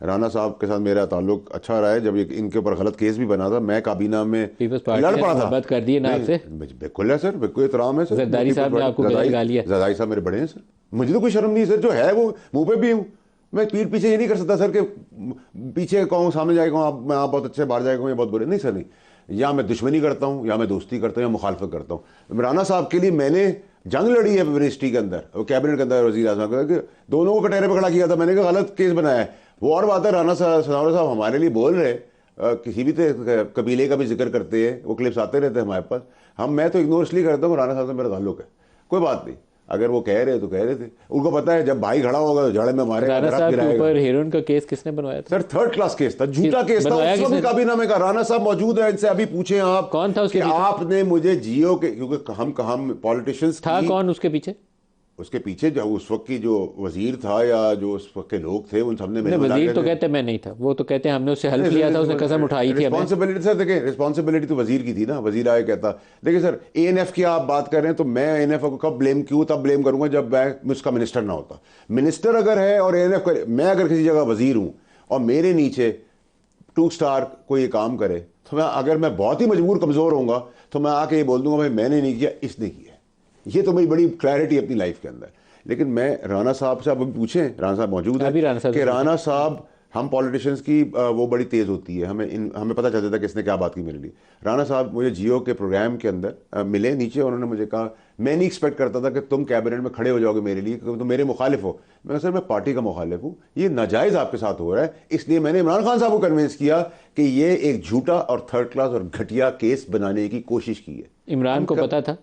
राना साहब के साथ मेरा ताल्लुक अच्छा रहा है। जब इनके ऊपर गलत केस भी बना था, मैं काबीना में लड़ पड़ा था। बात कर दी है ना आपसे? बिल्कुल है सर, बिल्कुल एहतराम है सर। जरदारी साहब ने आपको गलत गाली है? जरदारी साहब मेरे बड़े हैं सर, मुझे तो कोई शर्म नहीं है सर। जो है वो मुंह पे भी हूँ। मैं पीठ पीछे ये नहीं कर सकता सर कि पीछे कहूँ सामने जाए कहूँ आप, मैं आप बहुत अच्छे, बाहर जाए कहूँ ये बहुत बुरे। नहीं सर, नहीं। या मैं दुश्मनी करता हूँ, या मैं दोस्ती करता हूँ, या मुखालफत करता हूँ। राना साहब के लिए मैंने जंग लड़ी है मिनिस्ट्री के अंदर, कैबिनेट के अंदर, वजीर आजम के दोनों को कटहरे पे खड़ा किया था मैंने, कहा गलत केस बनाया है। वो और बात है, राना साहब हमारे लिए बोल रहे किसी भी कबीले का भी जिक्र करते हैं, वो क्लिप्स आते रहते हैं हमारे पास। मैं तो इग्नोर इसलिए करता हूँ, राना साहब से मेरा ताल्लुक है, कोई बात नहीं। अगर वो कह रहे तो कह रहे थे, उनको पता है जब भाई खड़ा होगा तो जड़े में मारेगा, राना दरख्त साहब के गिराएगा। ऊपर हीरोइन का केस किसने बनवाया था सर थर्ड क्लास केस था, झूठा केस था। बनवाया उसको भी किसने? काबीना में का राना साहब मौजूद है, इनसे अभी पूछे आप कौन था उसके कि पीछे? आपने मुझे जियो के, क्योंकि हम पॉलिटिशियंस था की, कौन उसके पीछे? उसके पीछे जो उस वक्त की जो वजीर था या जो उस वक्त के लोग थे, उन सबने नहीं, मिल मिला वजीर तो के कहते मैं नहीं था, वो तो कहते हैं हमने उससे हेल्प लिया था, उसने कसम उठाई थी हमें। रिस्पॉन्सिबिलिटी सर, देखिए रिस्पॉन्सिबिलिटी तो वजीर की थी ना। वजीर आए कहता, देखिए सर एएनएफ की आप बात कर रहे हैं, तो मैं एएनएफ को कब ब्लेम, क्यों तब ब्लेम करूंगा जब मैं उसका मिनिस्टर ना होता। मिनिस्टर अगर है और एएनएफ करे, मैं अगर किसी जगह वजीर हूं और मेरे नीचे 2 स्टार कोई ये काम करे, तो मैं, अगर मैं बहुत ही मजबूर कमजोर होऊंगा तो मैं आके ये बोल दूंगा भाई मैंने नहीं किया, इसने किया। ये तो मेरी बड़ी क्लैरिटी अपनी लाइफ के अंदर। लेकिन मैं राना साहब से, आप अभी पूछें, राना साहब मौजूद है अभी राना साहब कि से राना साहब, हम पॉलिटिशियंस की वो बड़ी तेज़ होती है, हमें पता चल जाता है कि इसने क्या बात की मेरे लिए। राना साहब मुझे जियो के प्रोग्राम के अंदर मिले नीचे, उन्होंने मुझे कहा मैं नहीं एक्सपेक्ट करता था कि तुम कैबिनेट में खड़े हो जाओगे मेरे लिए, क्योंकि तुम मेरे मुखालिफ हो। मैं कहा सर मैं पार्टी का मुखालिफ हूँ, ये नाजायज़ आपके साथ हो रहा है, इसलिए मैंने इमरान खान साहब को कन्विंस किया कि ये एक झूठा और थर्ड क्लास और घटिया केस बनाने की कोशिश की है। इमरान को पता था?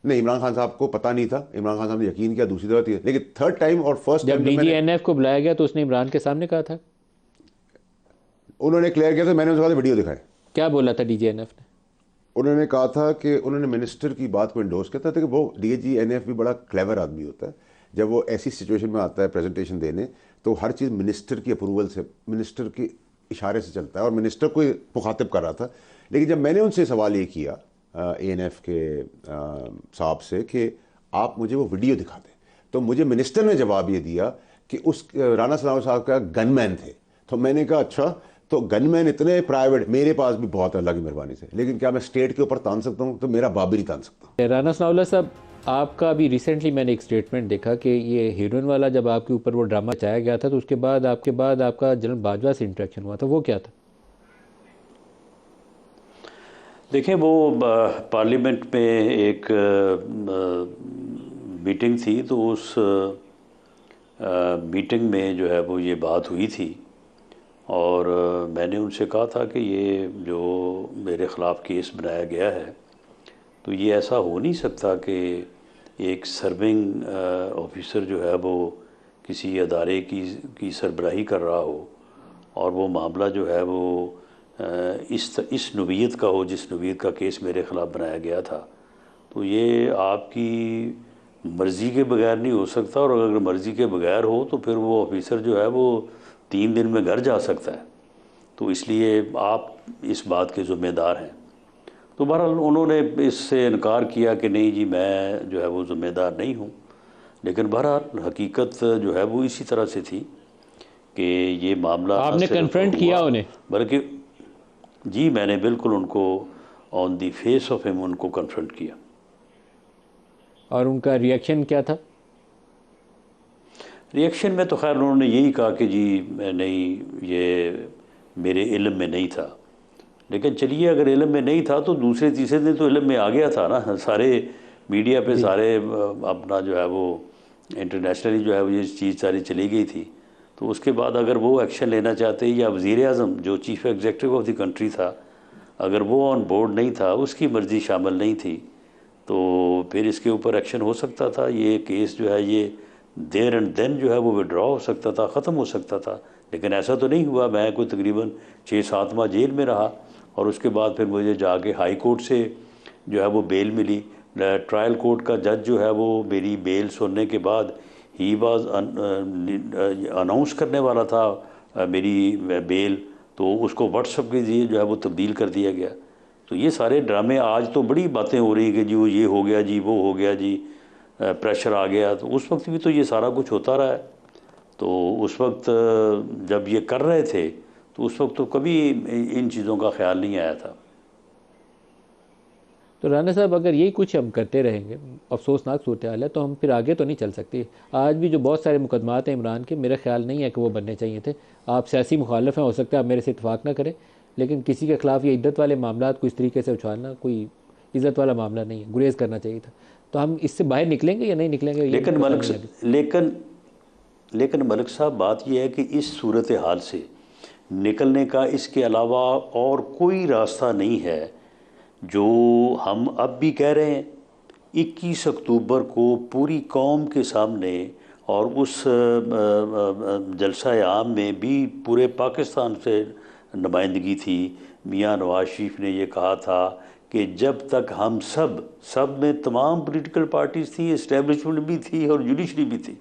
नहीं, इमरान खान साहब को पता नहीं था। इमरान खान साहब ने यकीन किया दूसरी दफा, लेकिन थर्ड टाइम और फर्स्ट जब टाइम जब मैंने, डीजीएनएफ को बुलाया गया तो उसने इमरान के सामने कहा था? उन्होंने क्लियर किया था, मैंने उसके बाद वीडियो दिखाए। क्या बोला था डीजीएनएफ ने? उन्होंने कहा था कि उन्होंने मिनिस्टर की बात को इंडोर्स किया था कि वो डीजीएनएफ भी बड़ा क्लेवर आदमी होता है। जब वो ऐसी सिचुएशन में आता है प्रेजेंटेशन देने, तो हर चीज़ मिनिस्टर की अप्रूवल से, मिनिस्टर के इशारे से चलता है, और मिनिस्टर को मुखातिब कर रहा था। लेकिन जब मैंने उनसे सवाल ये किया एएनएफ के साहब से कि आप मुझे वो वीडियो दिखा दें, तो मुझे मिनिस्टर ने जवाब ये दिया कि उस राना सलाम साहब का गनमैन थे। तो मैंने कहा अच्छा, तो गनमैन इतने प्राइवेट मेरे पास भी बहुत है अल्लाह की मेहरबानी से, लेकिन क्या मैं स्टेट के ऊपर तान सकता हूँ? तो मेरा बाबरी तान सकता हूँ। राना सनाउल्लाह साहब, आपका अभी रिसेंटली मैंने एक स्टेटमेंट देखा कि ये हीरोइन वाला जब आपके ऊपर वो ड्रामा चाया गया था, तो उसके बाद आपका जनरल बाजवा से इंटरेक्शन हुआ था, वो क्या था? देखें, वो पार्लियामेंट में एक मीटिंग थी, तो उस मीटिंग में जो है वो ये बात हुई थी, और मैंने उनसे कहा था कि ये जो मेरे ख़िलाफ़ केस बनाया गया है, तो ये ऐसा हो नहीं सकता कि एक सर्विंग ऑफिसर जो है वो किसी अदारे की सरबराही कर रहा हो, और वो मामला जो है वो इस नौइयत का हो जिस नौइयत का केस मेरे ख़िलाफ़ बनाया गया था। तो ये आपकी मर्ज़ी के बगैर नहीं हो सकता, और अगर मर्ज़ी के बगैर हो तो फिर वो ऑफिसर जो है वो 3 दिन में घर जा सकता है। तो इसलिए आप इस बात के ज़िम्मेदार हैं। तो बहरहाल उन्होंने इससे इनकार किया कि नहीं जी, मैं जो है वो ज़िम्मेदार नहीं हूँ। लेकिन बहरहाल हकीकत जो है वो इसी तरह से थी कि ये मामला आपने कन्फ्रंट किया उन्हें? बल्कि जी, मैंने बिल्कुल उनको on the face of him उनको कन्फ्रंट किया। और उनका रिएक्शन क्या था? रिएक्शन में तो खैर उन्होंने यही कहा कि जी नहीं, ये मेरे इल्म में नहीं था। लेकिन चलिए, अगर इल्म में नहीं था तो दूसरे तीसरे दिन तो इल्म में आ गया था ना। सारे मीडिया पे सारे अपना जो है वो इंटरनेशनली जो है वो ये चीज़ सारी चली गई थी। तो उसके बाद अगर वो एक्शन लेना चाहते, या वज़ीर आज़म जो chief executive of the country था, अगर वो ऑन बोर्ड नहीं था, उसकी मर्ज़ी शामिल नहीं थी, तो फिर इसके ऊपर एक्शन हो सकता था। ये केस जो है ये देयर एंड देन जो है वो विड्रॉ हो सकता था, ख़त्म हो सकता था। लेकिन ऐसा तो नहीं हुआ। मैं कोई तकरीबन 6-7 माह जेल में रहा, और उसके बाद फिर मुझे जाके हाई कोर्ट से जो है वो बेल मिली। ट्रायल कोर्ट का जज जो है वो मेरी बेल सुनने के बाद ही वाज अनाउंस करने वाला था मेरी बेल, तो उसको व्हाट्सएप के जरिए जो है वो तब्दील कर दिया गया। तो ये सारे ड्रामे, आज तो बड़ी बातें हो रही हैं कि जी वो ये हो गया जी, वो हो गया जी, प्रेशर आ गया। तो उस वक्त भी तो ये सारा कुछ होता रहा है। तो उस वक्त जब ये कर रहे थे तो उस वक्त तो कभी इन चीज़ों का ख्याल नहीं आया था। तो राणा साहब, अगर यही कुछ हम करते रहेंगे, अफसोसनाक सूरत हाल है, तो हम फिर आगे तो नहीं चल सकते। आज भी जो बहुत सारे मुकदमात हैं इमरान के, मेरा ख्याल नहीं है कि वो बनने चाहिए थे। आप सियासी मुखालफ हैं, हो सकता है आप मेरे से इतफाक़ ना करें, लेकिन किसी के ख़िलाफ़ ये इद्दत वाले मामला को इस तरीके से उछालना कोई इज़्ज़त वाला मामला नहीं है, गुरेज करना चाहिए था। तो हम इससे बाहर निकलेंगे या नहीं निकलेंगे, ये लेकिन पता मलिक नहीं अभी। लेकिन मलिक साहब, बात यह है कि इस सूरत हाल से निकलने का इसके अलावा और कोई रास्ता नहीं है। जो हम अब भी कह रहे हैं, 21 अक्टूबर को पूरी कौम के सामने और उस जलसा आम में भी पूरे पाकिस्तान से नुमाइंदगी थी। मियाँ नवाज शरीफ ने ये कहा था कि जब तक हम सब में तमाम पॉलिटिकल पार्टीज़ थी, इस्टेब्लिशमेंट भी थी और जुडिशरी भी थी,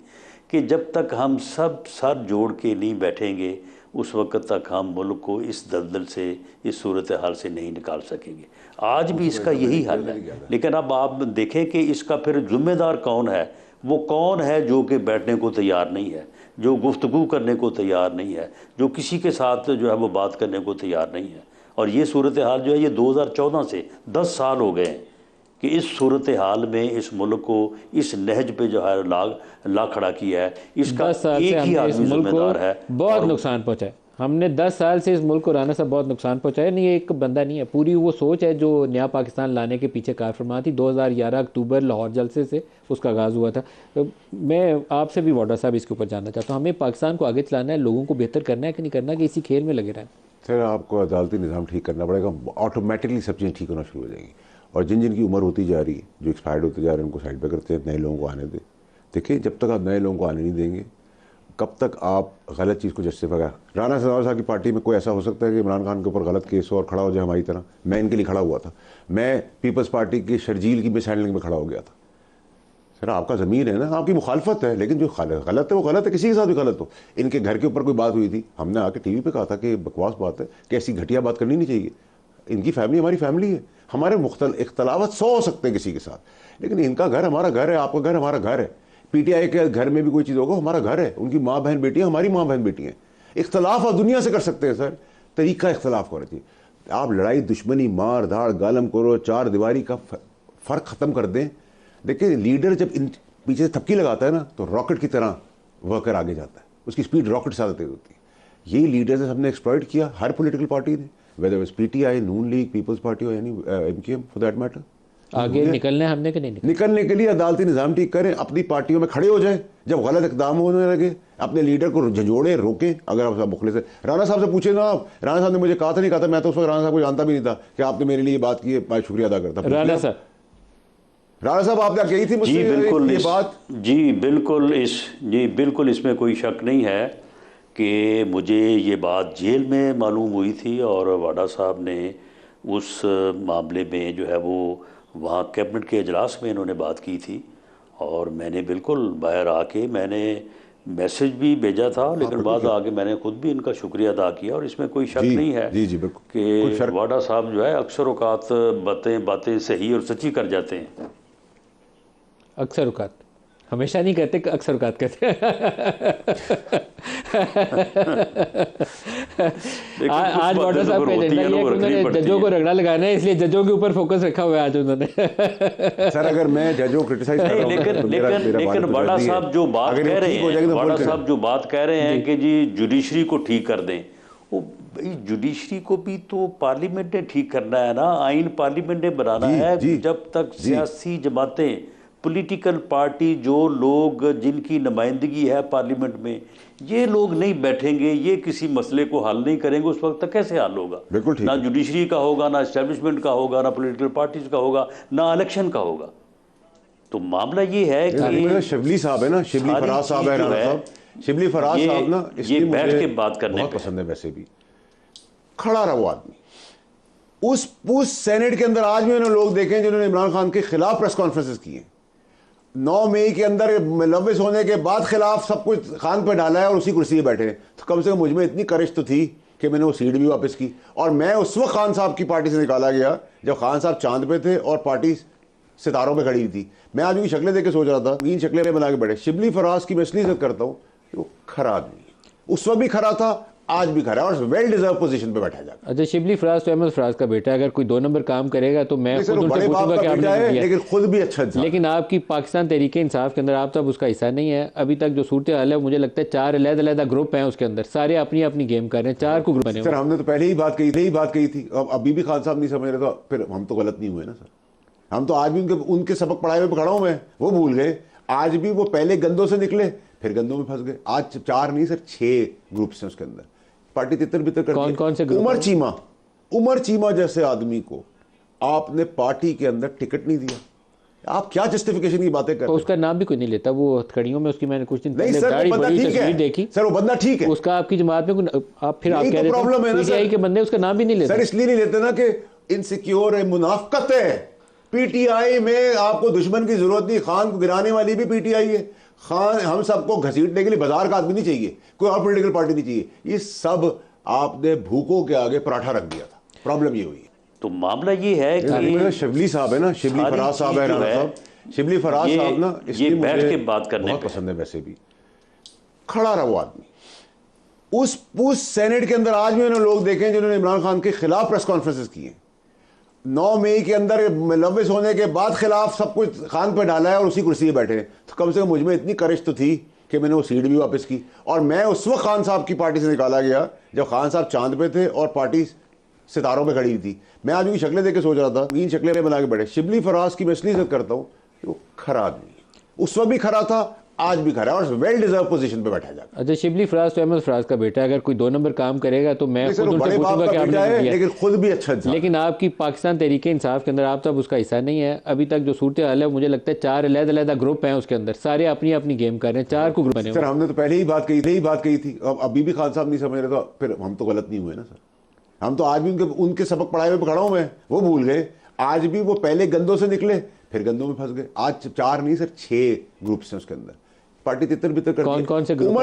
कि जब तक हम सब सर जोड़ के नहीं बैठेंगे उस वक्त तक हम मुल्क को इस दलदल से, इस सूरत हाल से नहीं निकाल सकेंगे। आज भी इसका यही हाल है। लेकिन अब आप देखें कि इसका फिर जिम्मेदार कौन है। वो कौन है जो कि बैठने को तैयार नहीं है, जो गुफ्तगू करने को तैयार नहीं है, जो किसी के साथ जो है वो बात करने को तैयार नहीं है। और ये सूरत हाल जो है ये 2014 से 10 साल हो गए हैं कि इस सूरत हाल में इस मुल्क को इस नहज पे जो है ला खड़ा किया है। इसका 10 साल से एक ही हमने इस आदमी मुल्क जिम्मेदार है। को बहुत नुकसान पहुंचा है। हमने 10 साल से इस मुल्क को, राना साहब, बहुत नुकसान पहुंचाया। नहीं, ये एक बंदा नहीं है, पूरी वो सोच है जो नया पाकिस्तान लाने के पीछे कारफरमा थी। 2011 अक्टूबर लाहौर जलसे से उसका आगाज़ हुआ था। तो मैं आपसे भी वाडा साहब इसके ऊपर जानना चाहता हूँ, हमें पाकिस्तान को आगे चलाना है, लोगों को बेहतर करना है कि नहीं करना, कि इसी खेल में लगे रहें? सर, आपको अदालती निज़ाम ठीक करना पड़ेगा, ऑटोमेटिकली सब चीज़ें ठीक होना शुरू हो जाएंगी। और जिन जिनकी उम्र होती जा रही है, जो एक्सपायर्ड होते जा रहे हैं, उनको साइड पे करते हैं, नए लोगों को आने दें। देखिए, जब तक आप नए लोगों को आने नहीं देंगे, कब तक आप गलत चीज़ को जस्टिफाई कर। राणा साहब की पार्टी में कोई ऐसा हो सकता है कि इमरान खान के ऊपर गलत केस हो और खड़ा हो जाए हमारी तरह? मैं इनके लिए खड़ा हुआ था। मैं पीपल्स पार्टी की शर्जील की मिस हैंडलिंग में खड़ा हो गया था। सर, आपका ज़मीन है ना, आपकी मुखालफत है, लेकिन जो गलत है वो गलत है, किसी के साथ भी गलत हो। इनके घर के ऊपर कोई बात हुई थी, हमने आके टीवी पे कहा था कि बकवास बात है, कि ऐसी घटिया बात करनी नहीं चाहिए। इनकी फैमिली हमारी फैमिली है, हमारे इख्तलाफत 100 हो सकते हैं किसी के साथ, लेकिन इनका घर हमारा घर है, आपका घर हमारा घर है। पीटीआई के घर में भी कोई चीज़ होगा, हमारा घर है, उनकी माँ बहन बेटियाँ हमारी माँ बहन बेटी हैं। इख्तलाफ आप दुनिया से कर सकते हैं सर, तरीका इख्तलाफ होना चाहिए। आप लड़ाई, दुश्मनी, मार धाड़, गालम करो, चार दीवारी का फ़र्क ख़त्म कर दें। देखिए, लीडर जब इन पीछे से थपकी लगाता है ना, तो रॉकेट की तरह वर्कर आगे जाता है, उसकी स्पीड रॉकेट से ज़्यादा तेज होती है। यही लीडर्स हमने एक्सप्लॉइट किया, हर पॉलिटिकल पार्टी ने, whether was PTI, Noon league, peoples party और any MKM for that matter. आगे निकलना है हमने कि नहीं निकलना? निकलने के लिए अदालती निज़ाम ठीक करें, अपनी पार्टियों में खड़े हो जाएं, जब गलत इकदाम होने लगे अपने लीडर को झंझोड़े, रोकें। अगर आप मुखलिस से राणा साहब से पूछे ना, आप राणा साहब ने मुझे कहा था, नहीं कहा था, मैं तो उस वक्त राणा साहब को जानता भी नहीं था कि आपने मेरे लिए बात की है, मैं शुक्रिया अदा करता। राणा साहब आपने कही थी मुझसे ये बात? जी बिल्कुल इसमें कोई शक नहीं है कि मुझे ये बात जेल में मालूम हुई थी और वाडा साहब ने उस मामले में जो है वो वहाँ कैबिनेट के इजलास में इन्होंने बात की थी और मैंने बिल्कुल बाहर आके मैंने मैसेज भी भेजा था, लेकिन बाद आके मैंने खुद भी इनका शुक्रिया अदा किया। और इसमें कोई शक नहीं है कि वाडा साहब जो है अक्सर औकात बातें सही और सच्ची कर जाते हैं। अक्सर औकात, हमेशा नहीं कहते, अक्सर औकात कहते आज वाडा साहब का एजेंडा ये है कि उन्होंने जजों को रगड़ा लगाना है, इसलिए जजों के ऊपर फोकस रखा हुआ है आज उन्होंने। सर, अगर मैं जजों को क्रिटिसाइज कर रहा हूं, लेकिन वाडा साहब जो बात कह रहे हैं, वाडा साहब जो बात कह रहे हैं कि जी जुडिशरी को ठीक कर दें, वो जुडिशरी को भी तो पार्लियामेंट ने ठीक करना है ना, आइन पार्लियामेंट ने बनाना है। जब तक सियासी जमातें, पॉलिटिकल पार्टी, जो लोग जिनकी नुमाइंदगी है पार्लियामेंट में, ये लोग नहीं बैठेंगे, ये किसी मसले को हल नहीं करेंगे, उस वक्त तक कैसे हल होगा? ना जुडिशरी का होगा, ना एस्टेब्लिशमेंट का होगा, ना पॉलिटिकल पार्टीज का होगा, ना इलेक्शन का होगा। तो मामला ये है कि शिबली साहब है ना, शिबली फराज साहब है, राणा साहब, शिबली फराज साहब ना, ये बैठ के बात करने बहुत पसंद है। वैसे भी खड़ा रहा वो आदमी उस सेनेट के अंदर। आज भी उन्होंने लोग देखे जिन्होंने इमरान खान के खिलाफ प्रेस कॉन्फ्रेंसेस की हैं। 9 मई के अंदर मुलव्विस होने के बाद खिलाफ सब कुछ खान पे डाला है और उसी कुर्सी पे बैठे हैं। तो कम से कम मुझमें इतनी करेज तो थी कि मैंने वो सीट भी वापस की। और मैं उस वक्त खान साहब की पार्टी से निकाला गया जब खान साहब चांद पे थे और पार्टी सितारों पे खड़ी थी। मैं आज उनकी शक्लें देख के सोच रहा था, 3 शक्लें बना के बैठे। शिबली फराज की मैं इसलिए इज्जत करता हूँ कि वो खरा आदमी है। उस वक्त भी खरा था, आज भी खरा है, और वेल डिजर्व पोजीशन पे बैठा जाता है। अच्छा, शिबली फराज तो अहमद फराज का बेटा है, अगर कोई 2 नंबर काम करेगा तो मैं खुद उनसे बड़े बाप पूछूंगा का कि आपने बेटा है, किया। लेकिन खुद भी अच्छा इंसान है। लेकिन आपकी पाकिस्तान तहरीक इंसाफ के अंदर आप तो अब उसका हिस्सा नहीं है। अभी तक जो सूरत हाल है, मुझे लगता है 4 अलग-अलग ग्रुप हैं उसके अंदर, सारे अपनी अपनी गेम कर रहे हैं, 4 को ग्रुप बने हुए सर हैं। हमने तो पहले ही बात कही थी, अब अभी भी खान साहब नहीं समझ रहे, तो फिर हम तो गलत नहीं हुए ना सर। हम तो आज भी उनके सबक पढ़ाए हुए खड़ा हूं मैं, वो भूल गए। आज भी वो पहले गंदों से निकले, फिर गंदों में फंस गए। आज 4 नहीं सर 6 ग्रुप्स हैं उसके अंदर। पार्टी तितर बितर कर कौन कौन से ग्रुप हैं? उमर चीमा जैसे आदमी को आपने पार्टी के अंदर टिकट नहीं दिया। आप क्या जस्टिफिकेशन की बातें कर रहे तो हैं? उसका नाम भी कोई नहीं लेता। वो हथकड़ियों में उसकी मैंने कुछ दिन नहीं पहले सर, दाढ़ी वो बंदा बड़ी ठीक तस्वीर है देखी, सर, वो बंदा ठीक है। उसका आपकी जमात में आप फिर आप यही कह तो देते प्रॉब्लम है ना पीटीआई सर। के बंदे उसका नाम भी नहीं लेते। सर इसलिए नहीं लेते ना कि इनसिक्योर है, मुनाफकत है। पीटीआई में आपको दुश्मन की जरूरत नहीं, खान को गिराने वाली भी पीटीआई है। खान हम सबको घसीटने के लिए बाजार का आदमी नहीं चाहिए, कोई और पॉलिटिकल पार्टी नहीं चाहिए। ये सब आपने भूखों के आगे पराठा रख दिया था। प्रॉब्लम ये हुई है। तो मामला ये है कि शिबली साहब है ना, शिबली सारी फराज साहब है, चीज़ जो राणा है, साहब, शिबली फराज ये- साहब ना, ये इसलिए बैठ मुझे के बात करने बहुत पे। पसंद है। वैसे भी खड़ा रहा वो आदमी। उस सेनेट के अंदर आज भी उन्होंने लोग देखे हैं जिन्होंने इमरान खान के खिलाफ प्रेस कॉन्फ्रेंसेस की हैं। 9 मई के अंदर मुलव्विस होने के बाद खिलाफ सब कुछ खान पे डाला है और उसी कुर्सी पे बैठे हैं। तो कम से कम मुझ में इतनी करेज तो थी कि मैंने वो सीट भी वापस की। और मैं उस वक्त खान साहब की पार्टी से निकाला गया जब खान साहब चांद पे थे और पार्टी सितारों पे खड़ी हुई थी। मैं आज उनकी शक्लें देख के सोच रहा था, 3 शक्लें बना के बैठे। शिबली फराज की मैं इसलिए इज्जत करता हूँ कि वो खरा आदमी है। उस वक्त भी खरा था, आज भी खरा है, और वेल डिजर्व पोजीशन पे बैठा जाता है। अच्छा, शिबली फराज तो अहमद फराज का बेटा है, अगर कोई 2 नंबर काम करेगा तो मैं खुद उनसे बड़े बाप पूछूंगा का कि बेटा आपने है, किया। लेकिन खुद भी अच्छा इंसान है। लेकिन आपकी पाकिस्तान तहरीक इंसाफ के अंदर आप तो अब उसका हिस्सा नहीं है। अभी तक जो सूरत हाल है, मुझे लगता है 4 अलग-अलग ग्रुप हैं उसके अंदर, सारे अपनी अपनी गेम कर रहे हैं, 4 को ग्रुप बने हुए सर हैं। हमने तो पहले ही बात कही थी, अब अभी भी खान साहब नहीं समझ रहे, तो फिर हम तो गलत नहीं हुए ना सर। हम तो आज भी उनके सबक पढ़ाए हुए खड़ा हूं मैं, वो भूल गए। आज भी वो पहले गंदों से निकले, फिर गंदों में फंस गए। आज 4 नहीं सर 6 ग्रुप्स हैं उसके अंदर। पार्टी तितर बितर कर कौन से ग्रुप हैं?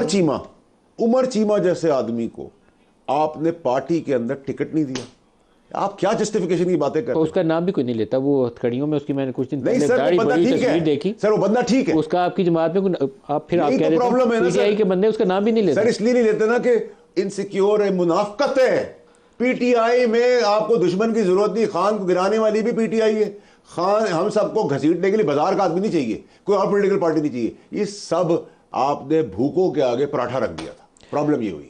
उमर चीमा जैसे आदमी को आपने पार्टी के अंदर टिकट नहीं दिया। आप क्या जस्टिफिकेशन की बातें कर तो रहे हैं? उसका नाम भी कोई नहीं लेता। वो हथकड़ियों में उसकी मैंने कुछ दिन नहीं पहले सर, दाढ़ी वो बंदा बड़ी ठीक तस्वीर है देखी, सर, वो बंदा ठीक है। उसका आपकी जमात में आप फिर आप यही कह तो देते प्रॉब्लम है ना पीटीआई सर। के बंदे उसका नाम भी नहीं सर लेते। इसलिए नहीं लेते ना कि इनसिक्योर है, मुनाफकत है। पीटीआई में आपको दुश्मन की जरूरत नहीं, खान को गिराने वाली भी पीटीआई है। खान हम सबको घसीटने के लिए बाजार का आदमी नहीं चाहिए, कोई और पॉलिटिकल पार्टी नहीं चाहिए। ये सब आपने भूखों के आगे पराठा रख दिया था। प्रॉब्लम ये हुई।